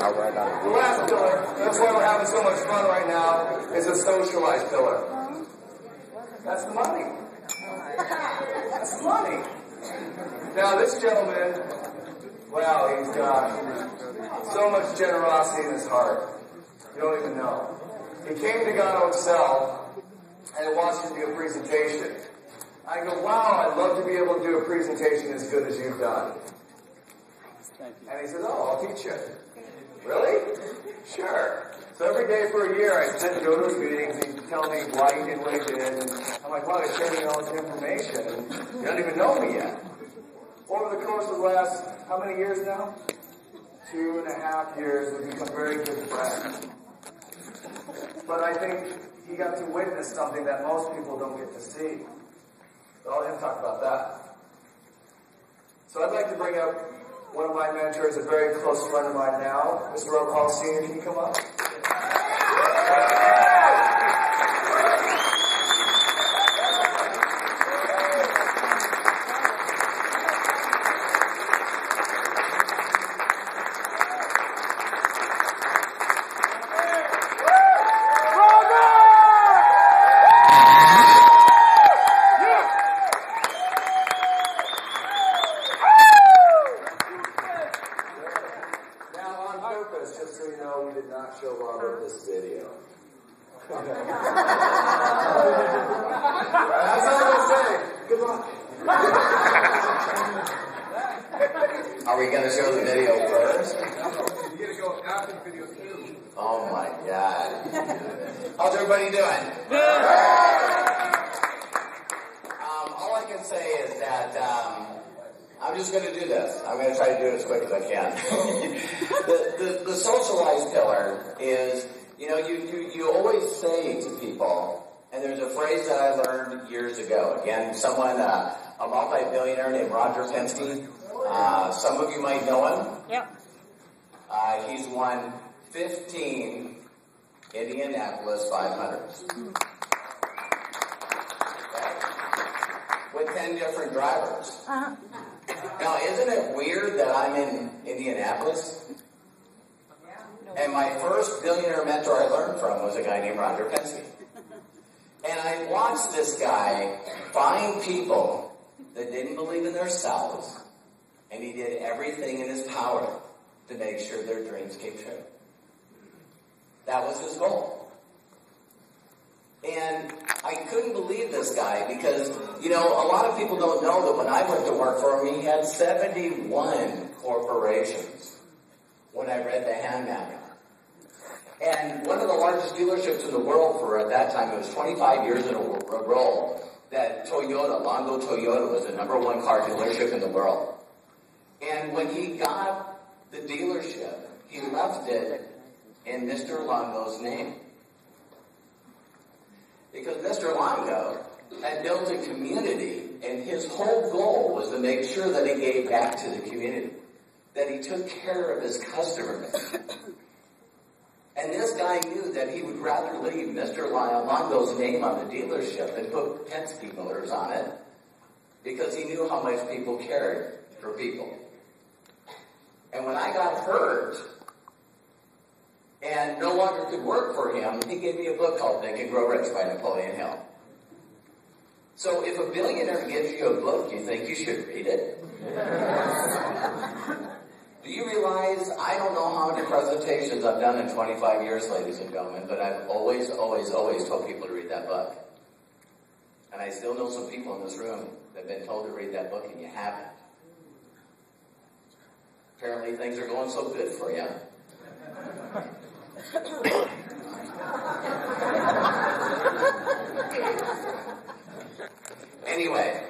The last pillar, that's why we're having so much fun right now, is a socialize pillar. That's the money. That's the money. Now this gentleman, wow, he's got so much generosity in his heart. You don't even know. He came to Gano Excel and watched him do a presentation. I go, wow, I'd love to be able to do a presentation as good as you've done. And he says, oh, I'll teach you. Really? Sure. So every day for a year, I'd sit and go to his meetings, he'd tell me why he did what he did, and I'm like, wow, he's sharing all this information, and you don't even know me yet. Over the course of the last, how many years now? 2.5 years, we've become very good friends. But I think he got to witness something that most people don't get to see. But I'll let him talk about that. So I'd like to bring up one of my mentors, a very close friend of mine now, Mr. Hollis Sr. Can you come up? Just so you know, we did not show Robert this video. That's all I'm going to say. Good luck. Are we going to show the video first? You get to go after the video too. Oh my God. How's everybody doing? All I can say is that I'm just going to do this. I'm going to try to do it as quick as I can. the socialize pillar is, you know, you always say to people, and there's a phrase that I learned years ago. Again, someone, a multi-billionaire named Roger Penske. Some of you might know him. Yep. He's won 15 Indianapolis 500s. Okay? With 10 different drivers. Uh-huh. Now, isn't it weird that I'm in Indianapolis? And my first billionaire mentor I learned from was a guy named Roger Penske. And I watched this guy find people that didn't believe in themselves, and he did everything in his power to make sure their dreams came true. That was his goal. And I couldn't believe this guy because, you know, a lot of people don't know that when I went to work for him, he had 71 corporations when I read the hand manual. And one of the largest dealerships in the world for, at that time, it was 25 years in a row, that Toyota, Longo Toyota, was the #1 car dealership in the world. And when he got the dealership, he left it in Mr. Longo's name. Because Mr. Longo had built a community, and his whole goal was to make sure that he gave back to the community, that he took care of his customers. And this guy knew that he would rather leave Mr. Longo's name on the dealership than put Penske Motors on it, because he knew how much people cared for people. And when I got hurt and no longer could work for him, he gave me a book called Think and Grow Rich by Napoleon Hill. So if a billionaire gives you a book, you think you should read it? Do you realize, I don't know how many presentations I've done in 25 years, ladies and gentlemen, but I've always told people to read that book. And I still know some people in this room that have been told to read that book and you haven't. Apparently things are going so good for you. Anyway,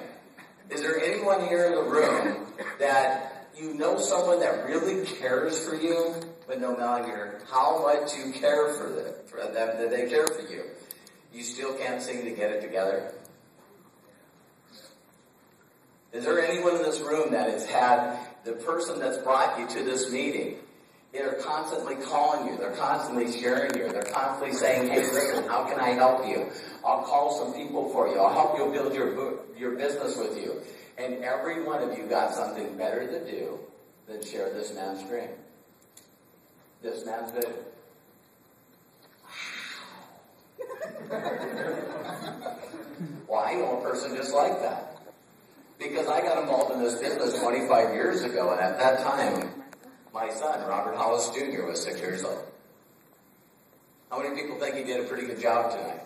is there anyone here in the room that you know someone that really cares for you, but no matter how much you care for them, that they care for you, you still can't seem to get it together? Is there anyone in this room that has had the person that's brought you to this meeting? They're constantly calling you. They're constantly sharing you. They're constantly saying, hey, listen, how can I help you? I'll call some people for you. I'll help you build your business with you. And every one of you got something better to do than share this man's dream. this man's vision. Well, I know a person just like that. Because I got involved in this business 25 years ago, and at that time, my son, Robert Hollis Jr., was 6 years old. How many people think he did a pretty good job tonight?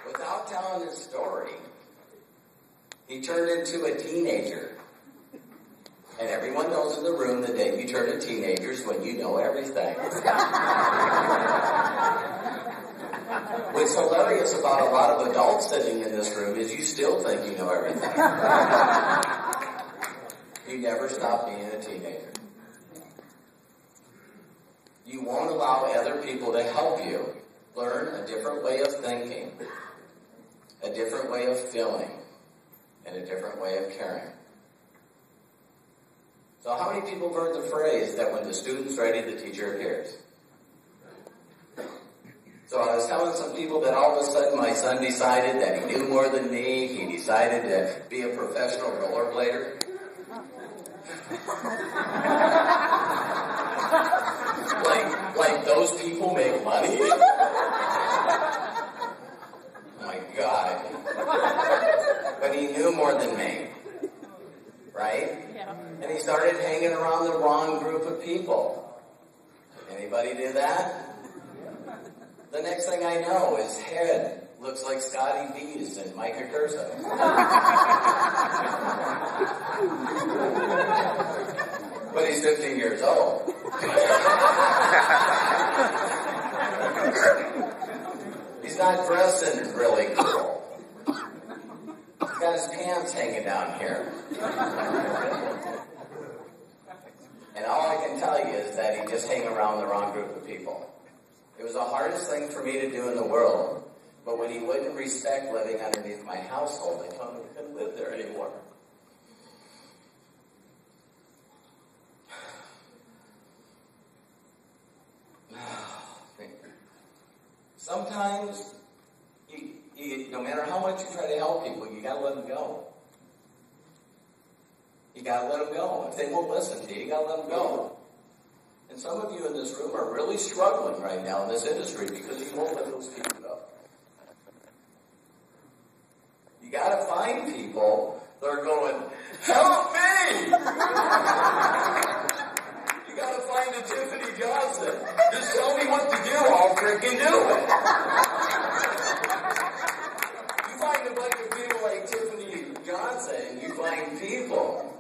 Without telling his story, he turned into a teenager. And everyone knows in the room the day you turn to teenagers when you know everything. What's hilarious about a lot of adults sitting in this room is you still think you know everything. You never stop being a teenager. You won't allow other people to help you learn a different way of thinking, a different way of feeling, and a different way of caring. So how many people have heard the phrase that when the student's ready, the teacher appears? So I was telling some people that all of a sudden my son decided that he knew more than me. He decided to be a professional rollerblader. like those people make money? Oh my God. But he knew more than me. Right? Yeah. And he started hanging around the wrong group of people. Anybody do that? The next thing I know, his head looks like Scotty B's and Micah Curso. But he's 15 years old. He's not dressing really cool. He's got his pants hanging down here. And all I can tell you is that he just hang around the wrong group of people. It was the hardest thing for me to do in the world, but when he wouldn't respect living underneath my household, I told him he couldn't live there anymore. Sometimes, no matter how much you try to help people, you gotta let them go. You gotta let them go. If they won't listen to you, you gotta let them go. And some of you in this room are really struggling right now in this industry because you won't let those people go. You gotta find people that are going, help me! You gotta find a Tiffany Johnson. Just tell me what to do, I'll freaking do it. You find a bunch of people like Tiffany Johnson, you find people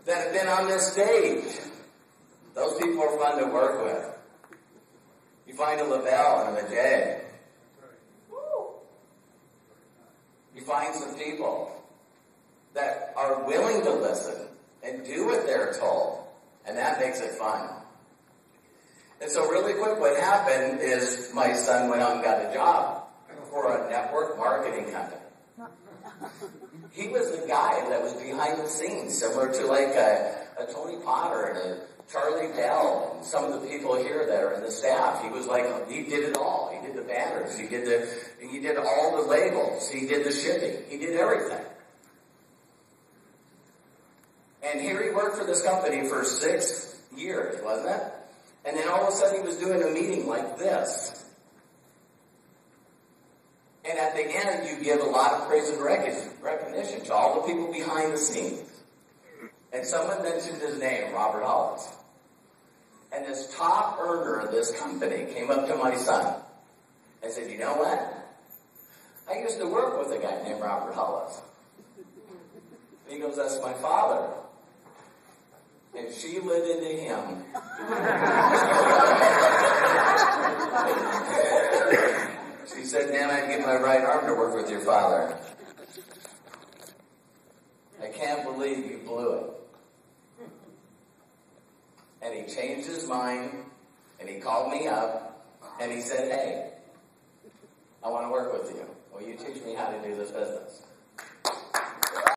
that have been on this stage. Those people are fun to work with. You find a Lavelle and a Majay. You find some people that are willing to listen and do what they're told. And that makes it fun. And so really quick, what happened is my son went out and got a job for a network marketing company. He was the guy that was behind the scenes, similar to like a Tony Potter and a Charlie Bell and some of the people here that are in the staff. He was like, he did it all. He did the banners. He did all the labels. He did the shipping. He did everything. And here he worked for this company for 6 years, wasn't it? And then all of a sudden he was doing a meeting like this. And at the end, you give a lot of praise and recognition to all the people behind the scenes. And someone mentioned his name, Robert Hollis. And this top earner of this company came up to my son and said, you know what? I used to work with a guy named Robert Hollis. He goes, that's my father. And she lit into him. She said, man, I'd give my right arm to work with your father. I can't believe you blew it. And he changed his mind, and he called me up, and he said, hey, I want to work with you. Will you teach me how to do this business?